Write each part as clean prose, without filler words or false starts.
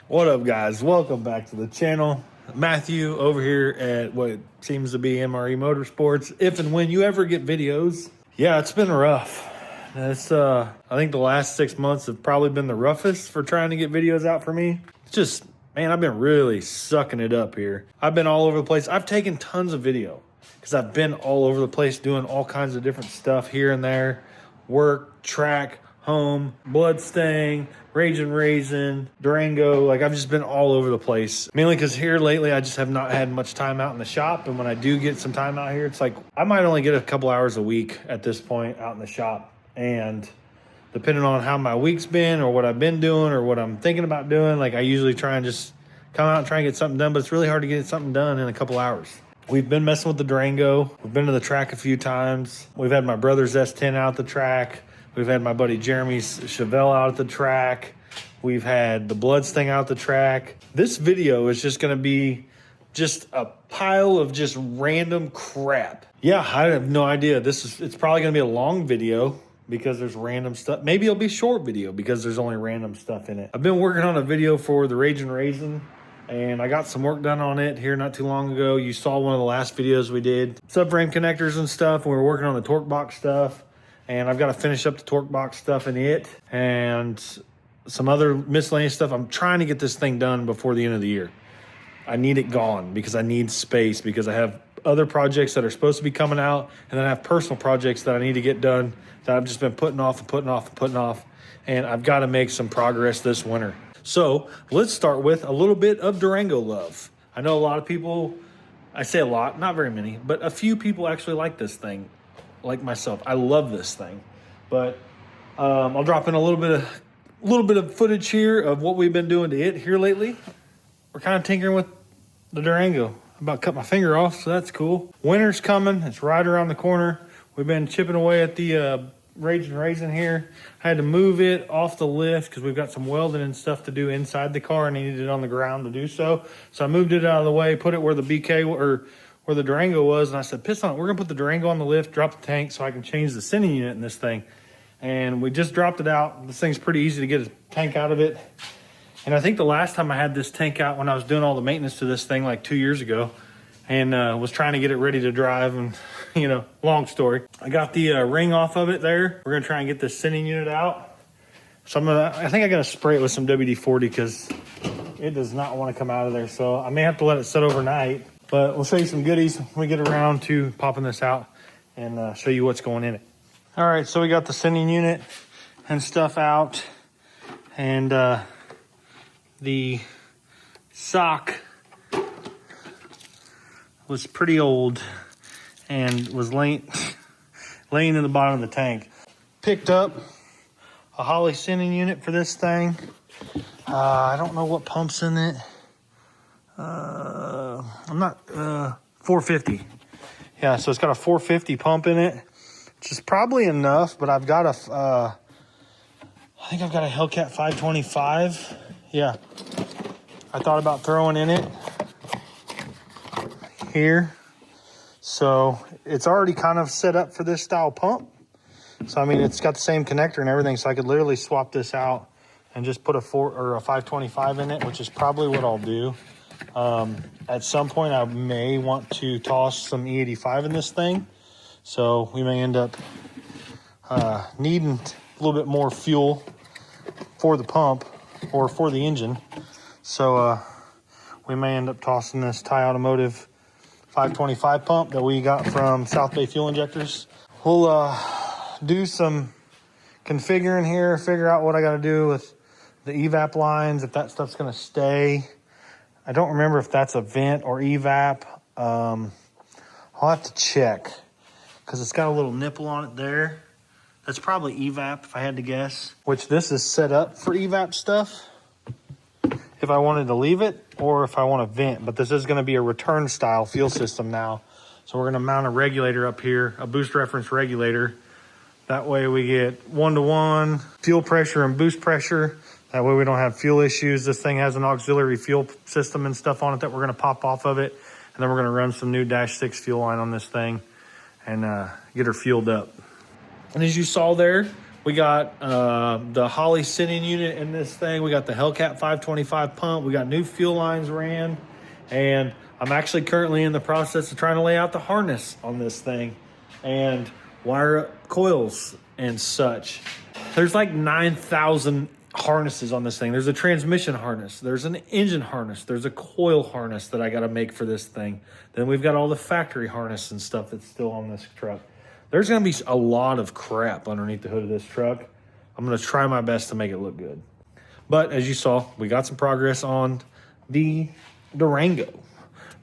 What up, guys? Welcome back to the channel. Matthew over here at what seems to be MRE Motorsports. If and when you ever get videos, yeah, it's been rough. It's I think the last 6 months have probably been the roughest for trying to get videos out for me. It's just, man, I've been really sucking it up here. I've been all over the place. I've taken tons of video because I've been all over the place doing all kinds of different stuff here and there. Work, track, home, Bloodstain, Raisin, Durango. Like, I've just been all over the place. Mainly because here lately, I just have not had much time out in the shop. And when I do get some time out here, it's like I might only get a couple hours a week at this point out in the shop. And depending on how my week's been or what I've been doing or what I'm thinking about doing, like I usually try and just come out and try and get something done. But it's really hard to get something done in a couple hours. We've been messing with the Durango. We've been to the track a few times. We've had my brother's S10 out the track. We've had my buddy Jeremy's Chevelle out at the track. We've had the Bloodstain out the track. This video is just going to be just a pile of just random crap. Yeah, I have no idea. It's probably going to be a long video because there's random stuff. Maybe it'll be a short video because there's only random stuff in it. I've been working on a video for the Raisin, and I got some work done on it here not too long ago. You saw one of the last videos we did. Subframe connectors and stuff. We were working on the torque box stuff. And I've got to finish up the torque box stuff in it and some other miscellaneous stuff. I'm trying to get this thing done before the end of the year. I need it gone because I need space, because I have other projects that are supposed to be coming out, and then I have personal projects that I need to get done that I've just been putting off. And I've got to make some progress this winter. So let's start with a little bit of Durango love. I know a lot of people, I say a lot, not very many, but a few people actually like this thing. Like myself, I love this thing. But I'll drop in a little bit of footage here of what we've been doing to it here lately. We're kind of tinkering with the Durango. I about cut my finger off, so that's cool. Winter's coming. It's right around the corner. We've been chipping away at the Raisin here. I had to move it off the lift because we've got some welding and stuff to do inside the car, and I needed it on the ground to do so. So I moved it out of the way, put it where the BK or where the Durango was, and I said, piss on it, we're gonna put the Durango on the lift, drop the tank so I can change the sending unit in this thing. And we just dropped it out. This thing's pretty easy to get a tank out of it. And I think the last time I had this tank out when I was doing all the maintenance to this thing like 2 years ago, and was trying to get it ready to drive, and you know, long story. I got the ring off of it there. We're gonna try and get this sending unit out. So I think I gotta spray it with some WD-40 because it does not wanna come out of there. So I may have to let it sit overnight. But we'll show you some goodies when we get around to popping this out and show you what's going in it. All right, so we got the sending unit and stuff out. And the sock was pretty old and was laying in the bottom of the tank. Picked up a Holley sending unit for this thing. I don't know what pump's in it. I'm not 450. Yeah, so it's got a 450 pump in it, which is probably enough, but I've got I think I've got a Hellcat 525. Yeah, I thought about throwing in it here. So it's already kind of set up for this style pump. So I mean, it's got the same connector and everything, so I could literally swap this out and just put a 525 in it, which is probably what I'll do. At some point I may want to toss some E85 in this thing, so we may end up needing a little bit more fuel for the pump or for the engine. So we may end up tossing this Thai Automotive 525 pump that we got from South Bay Fuel Injectors. We'll do some configuring here, figure out what I got to do with the evap lines, if that stuff's going to stay. I don't remember if that's a vent or evap. I'll have to check because it's got a little nipple on it there. That's probably evap if I had to guess, which this is set up for evap stuff if I wanted to leave it or if I want to vent. But this is going to be a return style fuel system now. So we're going to mount a regulator up here, a boost reference regulator. That way we get 1-to-1 fuel pressure and boost pressure. That way we don't have fuel issues. This thing has an auxiliary fuel system and stuff on it that we're going to pop off of it. And then we're going to run some new Dash 6 fuel line on this thing and get her fueled up. And as you saw there, We got the Holly sitting unit in this thing. We got the Hellcat 525 pump. We got new fuel lines ran. And I'm actually currently in the process of trying to lay out the harness on this thing and wire up coils and such. There's like 9,000 harnesses on this thing. There's a transmission harness. There's an engine harness. There's a coil harness that I got to make for this thing. Then we've got all the factory harness and stuff that's still on this truck. There's going to be a lot of crap underneath the hood of this truck. I'm going to try my best to make it look good. But as you saw, we got some progress on the Durango.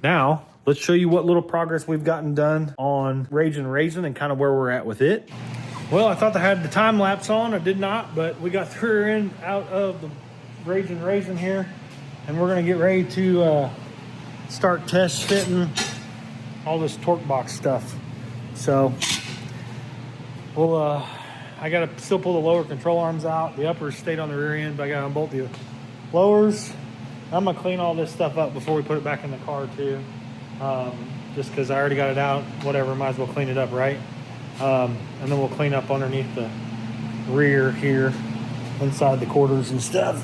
Now, let's show you what little progress we've gotten done on Raisin and kind of where we're at with it. Well, I thought I had the time lapse on. I did not, but we got the rear end out of the Raisin here, and we're going to get ready to start test fitting all this torque box stuff. So, we'll I got to still pull the lower control arms out. The uppers stayed on the rear end, but I got to unbolt the lowers. I'm going to clean all this stuff up before we put it back in the car too. Just because I already got it out. Whatever, might as well clean it up, right? And then we'll clean up underneath the rear here, inside the quarters and stuff.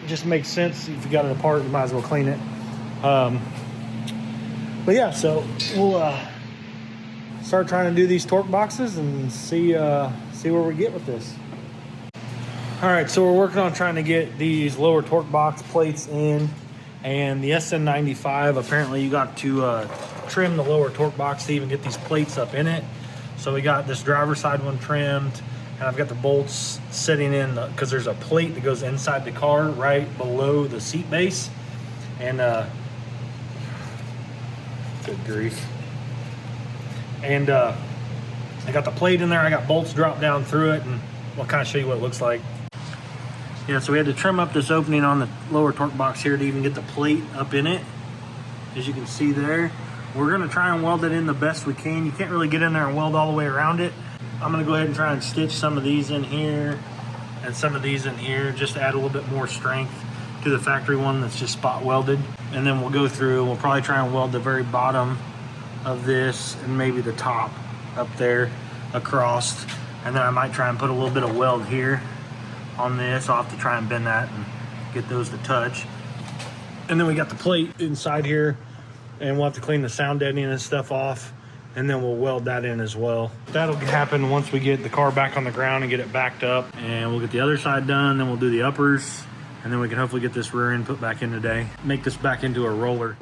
It just makes sense. If you got it apart, you might as well clean it. But yeah, so we'll start trying to do these torque boxes and see where we get with this. All right, so we're working on trying to get these lower torque box plates in, and the SN95, apparently you got to trim the lower torque box to even get these plates up in it. So we got this driver's side one trimmed, and I've got the bolts sitting in because there's a plate that goes inside the car right below the seat base. And good grief. And I got the plate in there. I got bolts dropped down through it, and I'll kind of show you what it looks like. Yeah, so we had to trim up this opening on the lower torque box here to even get the plate up in it. As you can see there, we're gonna try and weld it in the best we can. You can't really get in there and weld all the way around it. I'm gonna go ahead and try and stitch some of these in here and some of these in here, just to add a little bit more strength to the factory one that's just spot welded. And then we'll go through, we'll probably try and weld the very bottom of this and maybe the top up there across. And then I might try and put a little bit of weld here on this. I'll have to try and bend that and get those to touch. And then we got the plate inside here, and we'll have to clean the sound deadening and stuff off, and then we'll weld that in as well. That'll happen once we get the car back on the ground and get it backed up, and we'll get the other side done, then we'll do the uppers, and then we can hopefully get this rear end put back in today, make this back into a roller.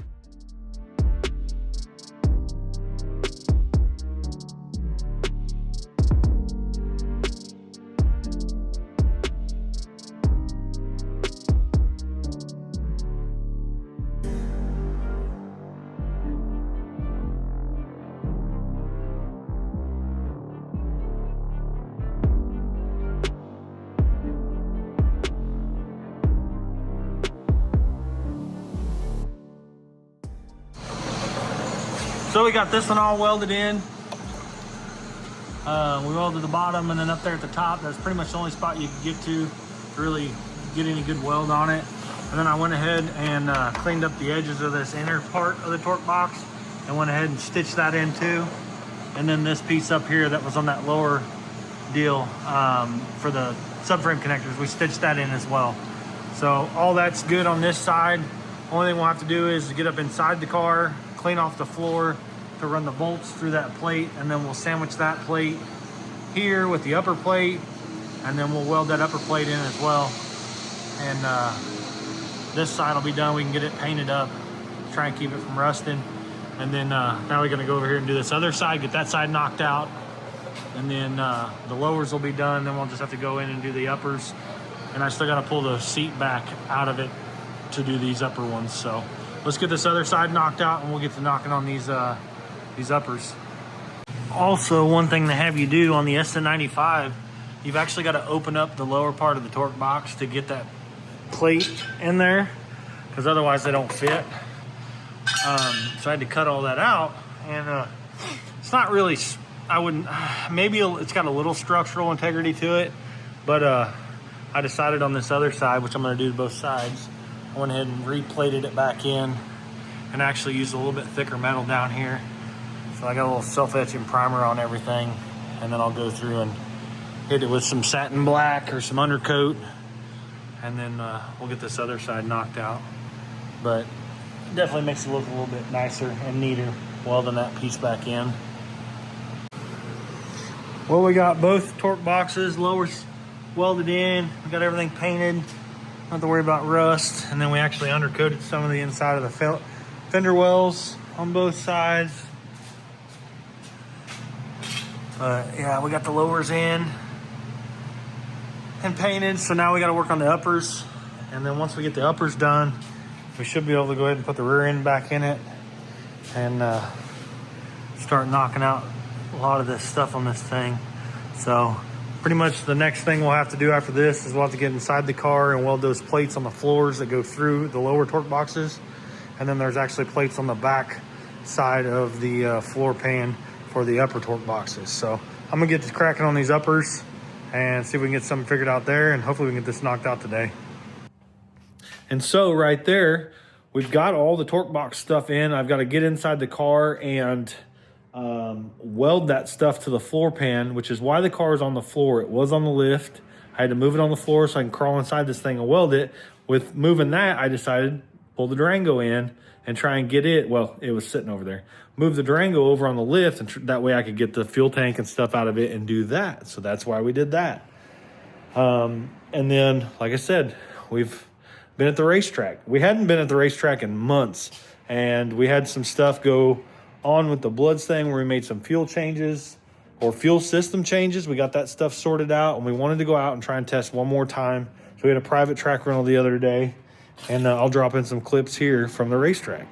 So we got this one all welded in. We welded the bottom, and then up there at the top, that's pretty much the only spot you can get to really get any good weld on it. And then I went ahead and cleaned up the edges of this inner part of the torque box and went ahead and stitched that in too. And then this piece up here that was on that lower deal for the subframe connectors, we stitched that in as well. So all that's good on this side. Only thing we'll have to do is get up inside the car, clean off the floor to run the bolts through that plate, and then we'll sandwich that plate here with the upper plate, and then we'll weld that upper plate in as well. And this side will be done. We can get it painted up, try and keep it from rusting. And then now we're gonna go over here and do this other side, get that side knocked out, and then the lowers will be done. Then we'll just have to go in and do the uppers. And I still gotta pull the seat back out of it to do these upper ones. So let's get this other side knocked out, and we'll get to knocking on these uppers. Also, one thing to have you do on the SN95, you've actually got to open up the lower part of the torque box to get that plate in there, because otherwise they don't fit. So I had to cut all that out, and it's not really, I wouldn't, maybe it's got a little structural integrity to it, but I decided on this other side, which I'm going to do to both sides, I went ahead and replated it back in and actually used a little bit thicker metal down here. So I got a little self-etching primer on everything, and then I'll go through and hit it with some satin black or some undercoat, and then we'll get this other side knocked out. But definitely makes it look a little bit nicer and neater welding that piece back in. Well, we got both torque boxes, lowers welded in. We got everything painted. Don't have to worry about rust. And then we actually undercoated some of the inside of the fender wells on both sides. Yeah, we got the lowers in and painted. So now we got to work on the uppers. And then once we get the uppers done, we should be able to go ahead and put the rear end back in it and start knocking out a lot of this stuff on this thing. So pretty much the next thing we'll have to do after this is we'll have to get inside the car and weld those plates on the floors that go through the lower torque boxes. And then there's actually plates on the back side of the floor pan for the upper torque boxes. So I'm gonna get to cracking on these uppers and see if we can get something figured out there, and hopefully we can get this knocked out today. And so right there, we've got all the torque box stuff in. I've got to get inside the car and weld that stuff to the floor pan, which is why the car is on the floor. It was on the lift. I had to move it on the floor so I can crawl inside this thing and weld it. With moving that, I decided pull the Durango in and try and get it. Well, it was sitting over there. Move the Durango over on the lift, and that way I could get the fuel tank and stuff out of it and do that. So that's why we did that. And then, like I said, we've been at the racetrack. We hadn't been at the racetrack in months, and we had some stuff go on with the Bloods thing where we made some fuel changes or fuel system changes. We got that stuff sorted out, and we wanted to go out and try and test one more time. So we had a private track rental the other day, and I'll drop in some clips here from the racetrack.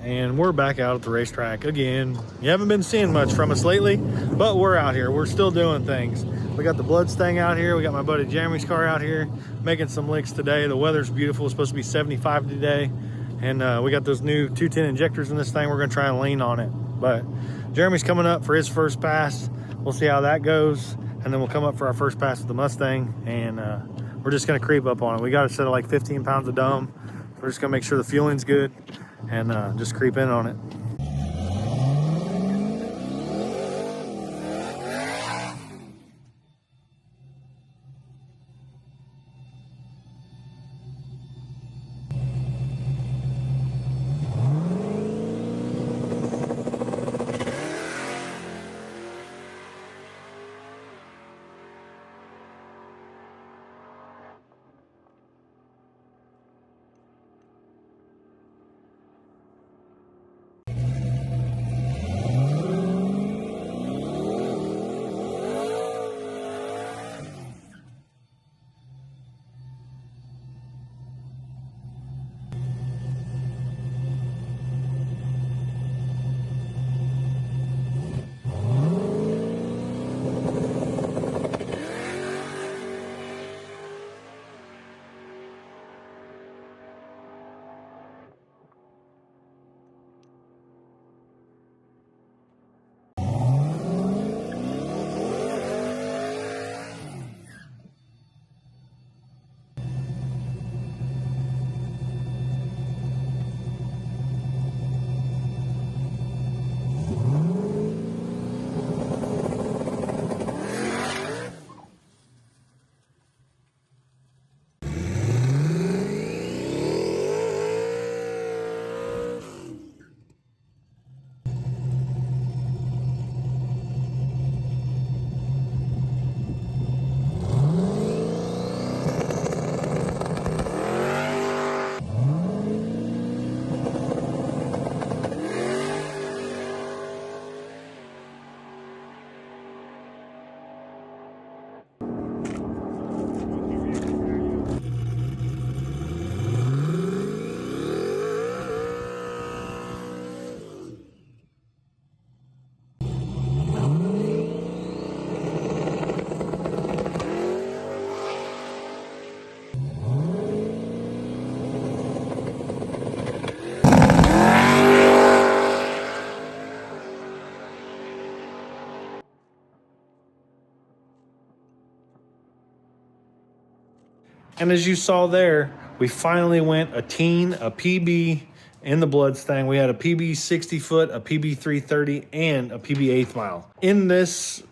And we're back out at the racetrack again. You haven't been seeing much from us lately, but we're out here. We're still doing things. We got the Bloods thing out here. We got my buddy Jeremy's car out here making some licks today. The weather's beautiful. It's supposed to be 75 today. And we got those new 210 injectors in this thing. We're going to try and lean on it. But Jeremy's coming up for his first pass. We'll see how that goes. And then we'll come up for our first pass with the Mustang. And we're just going to creep up on it. We got it set at like 15 pounds of dome. We're just going to make sure the fueling's good and just creep in on it. And as you saw there, we finally went a teen, a PB in the Bloodstang. We had a PB 60 foot, a PB 330, and a PB 8th mile. In this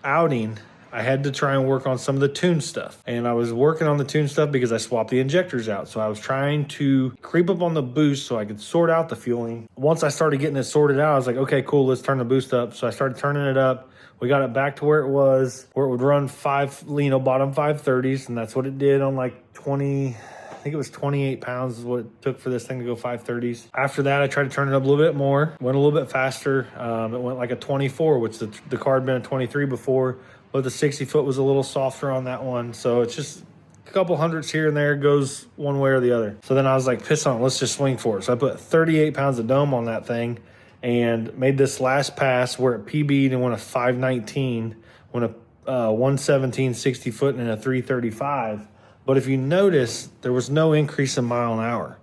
outing, I had to try and work on some of the tune stuff. And I was working on the tune stuff because I swapped the injectors out. So I was trying to creep up on the boost so I could sort out the fueling. Once I started getting it sorted out, I was like, okay, cool, let's turn the boost up. So I started turning it up. We got it back to where it was, where it would run bottom 530s. And that's what it did on like 20, I think it was 28 pounds is what it took for this thing to go 530s. After that, I tried to turn it up a little bit more, went a little bit faster. It went like a 24, which the car had been a 23 before. But the 60 foot was a little softer on that one. So it's just a couple hundreds here and there, goes one way or the other. So then I was like, piss on it, let's just swing for it. So I put 38 pounds of dome on that thing and made this last pass where it PB'd and went a 519, went a 117 60 foot and a 335. But if you notice, there was no increase in mile an hour.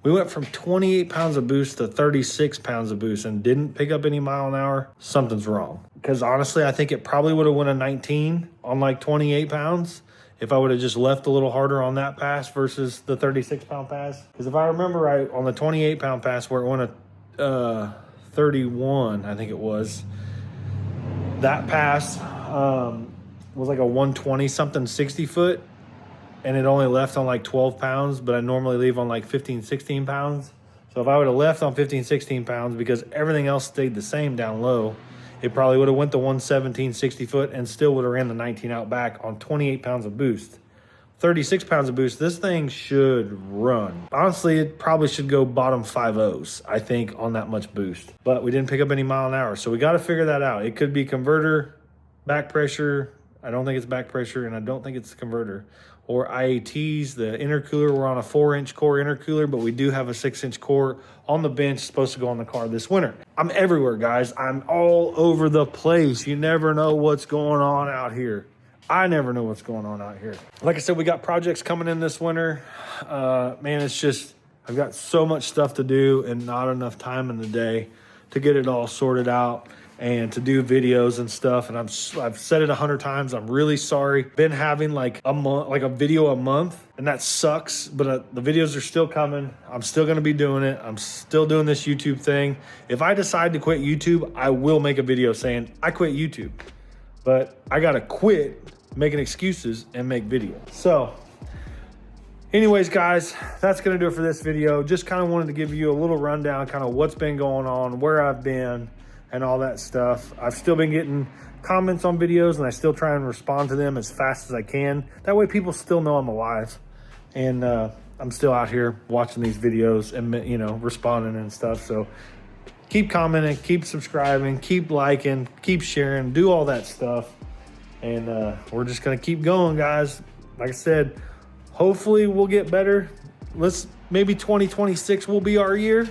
We went from 28 pounds of boost to 36 pounds of boost and didn't pick up any mile an hour. Something's wrong. Because honestly, I think it probably would have went a 19 on like 28 pounds if I would have just left a little harder on that pass versus the 36 pound pass. Because if I remember right, on the 28 pound pass where it went a 31, I think it was, that pass was like a 120 something 60 foot. And it only left on like 12 pounds, but I normally leave on like 15, 16 pounds. So if I would have left on 15, 16 pounds because everything else stayed the same down low, it probably would have went to 117, 60 foot and still would have ran the 19 out back on 28 pounds of boost. 36 pounds of boost, this thing should run. Honestly, it probably should go bottom 5.0s, I think, on that much boost. But we didn't pick up any mile an hour, so we got to figure that out. It could be converter, back pressure. I don't think it's back pressure, and I don't think it's the converter. Or IATs, the intercooler. We're on a 4-inch core intercooler, but we do have a 6-inch core on the bench supposed to go on the car this winter. I'm everywhere, guys. I'm all over the place. You never know what's going on out here. I never know what's going on out here. Like I said, we got projects coming in this winter. Man, it's just, I've got so much stuff to do and not enough time in the day to get it all sorted out and to do videos and stuff. And I've said it 100 times. I'm really sorry. Been having like a month, like a video a month, and that sucks. But the videos are still coming. I'm still going to be doing it. I'm still doing this YouTube thing. If I decide to quit YouTube, I will make a video saying I quit YouTube. But I got to quit making excuses and make videos. So anyways, guys, that's going to do it for this video. Just kind of wanted to give you a little rundown, kind of what's been going on, where I've been, and all that stuff. I've still been getting comments on videos, and I still try and respond to them as fast as I can. That way people still know I'm alive. And I'm still out here watching these videos and, you know, responding and stuff. So keep commenting, keep subscribing, keep liking, keep sharing, do all that stuff. And we're just going to keep going, guys. Like I said, hopefully we'll get better. Maybe 2026 will be our year.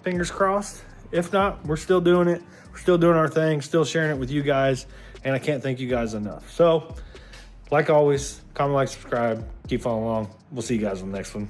Fingers crossed. If not, we're still doing it. We're still doing our thing, still sharing it with you guys. And I can't thank you guys enough. So, like always, comment, like, subscribe, keep following along. We'll see you guys on the next one.